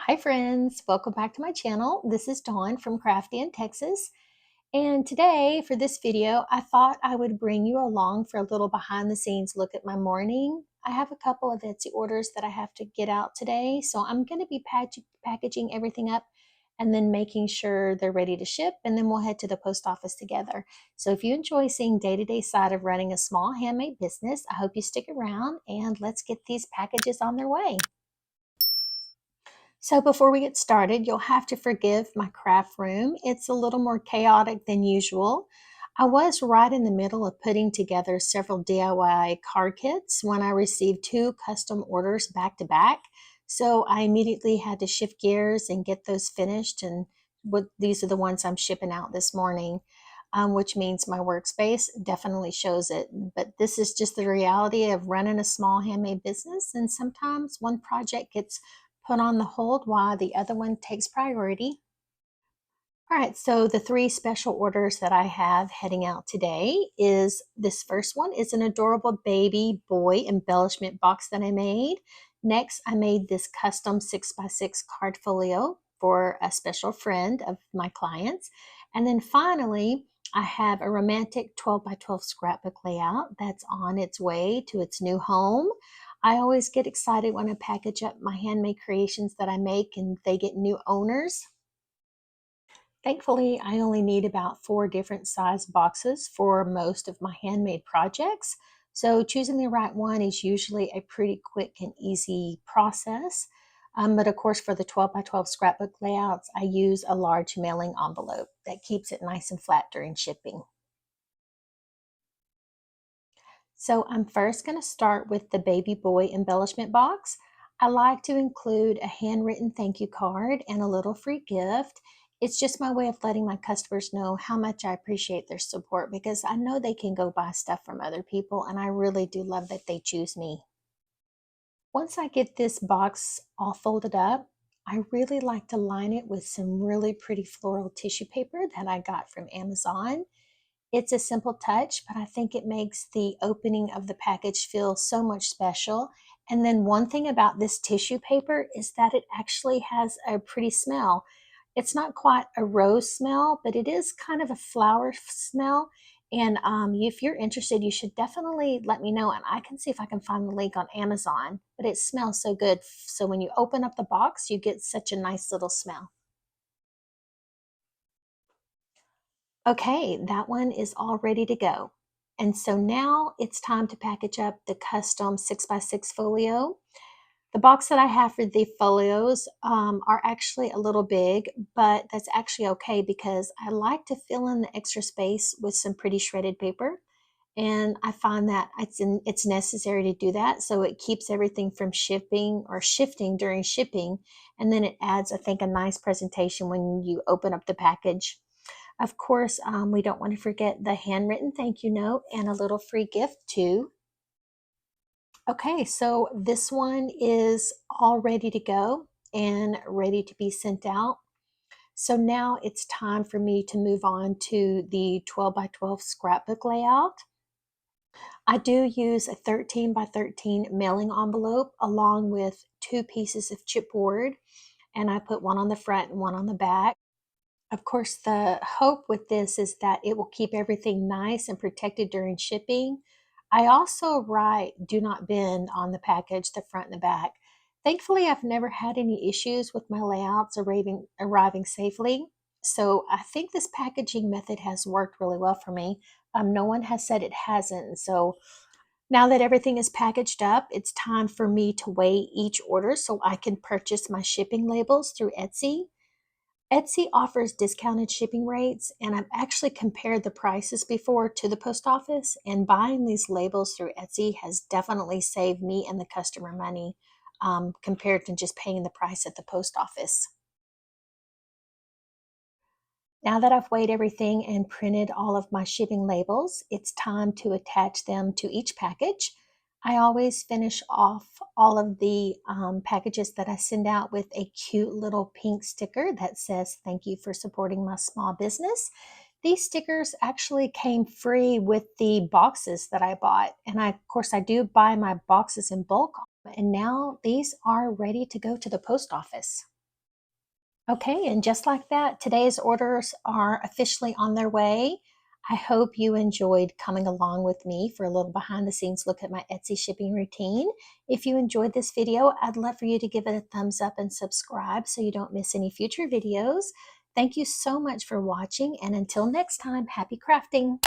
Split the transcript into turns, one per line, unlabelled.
Hi friends, welcome back to my channel. This is Dawn from Crafty in Texas. And today for this video, I thought I would bring you along for a little behind the scenes look at my morning. I have a couple of Etsy orders that I have to get out today. So I'm going to be packaging everything up and then making sure they're ready to ship. And then we'll head to the post office together. So if you enjoy seeing day-to-day side of running a small handmade business, I hope you stick around and let's get these packages on their way. So before we get started, you'll have to forgive my craft room. It's a little more chaotic than usual. I was right in the middle of putting together several DIY card kits when I received two custom orders back to back. So I immediately had to shift gears and get those finished. And these are the ones I'm shipping out this morning, which means my workspace definitely shows it. But this is just the reality of running a small handmade business. And sometimes one project gets put on the hold while the other one takes priority. All right, so the three special orders that I have heading out today is this first one is an adorable baby boy embellishment box that I made. Next, I made this custom 6x6 card folio for a special friend of my clients. And then finally, I have a romantic 12 by 12 scrapbook layout that's on its way to its new home. I always get excited when I package up my handmade creations that I make and they get new owners. Thankfully, I only need about 4 different size boxes for most of my handmade projects. So choosing the right one is usually a pretty quick and easy process. But of course, for the 12 by 12 scrapbook layouts, I use a large mailing envelope that keeps it nice and flat during shipping. So I'm first going to start with the baby boy embellishment box. I like to include a handwritten thank you card and a little free gift. It's just my way of letting my customers know how much I appreciate their support because I know they can go buy stuff from other people and I really do love that they choose me. Once I get this box all folded up, I really like to line it with some really pretty floral tissue paper that I got from Amazon. It's a simple touch, but I think it makes the opening of the package feel so much special. And then one thing about this tissue paper is that it actually has a pretty smell. It's not quite a rose smell, but it is kind of a flower smell. And if you're interested, you should definitely let me know, and I can see if I can find the link on Amazon. But it smells so good. So when you open up the box, you get such a nice little smell. Okay, that one is all ready to go. And so now it's time to package up the custom 6x6 folio. The box that I have for the folios are actually a little big, but that's actually okay because I like to fill in the extra space with some pretty shredded paper. And I find that it's necessary to do that. So it keeps everything from shipping or shifting during shipping. And then it adds, I think, a nice presentation when you open up the package. Of course, we don't want to forget the handwritten thank you note and a little free gift too. Okay, so this one is all ready to go and ready to be sent out. So now it's time for me to move on to the 12 by 12 scrapbook layout. I do use a 13 by 13 mailing envelope along with 2 pieces of chipboard, and I put one on the front and one on the back. Of course, the hope with this is that it will keep everything nice and protected during shipping. I also write "Do not bend" on the package, the front and the back. Thankfully, I've never had any issues with my layouts arriving safely. So I think this packaging method has worked really well for me. No one has said it hasn't. So now that everything is packaged up, it's time for me to weigh each order so I can purchase my shipping labels through Etsy. Etsy offers discounted shipping rates, and I've actually compared the prices before to the post office, and buying these labels through Etsy has definitely saved me and the customer money compared to just paying the price at the post office. Now that I've weighed everything and printed all of my shipping labels, it's time to attach them to each package. I always finish off all of the packages that I send out with a cute little pink sticker that says, "Thank you for supporting my small business." These stickers actually came free with the boxes that I bought. And of course, I do buy my boxes in bulk. And now these are ready to go to the post office. Okay, and just like that, today's orders are officially on their way. I hope you enjoyed coming along with me for a little behind the scenes look at my Etsy shipping routine. If you enjoyed this video, I'd love for you to give it a thumbs up and subscribe so you don't miss any future videos. Thank you so much for watching, and until next time, happy crafting!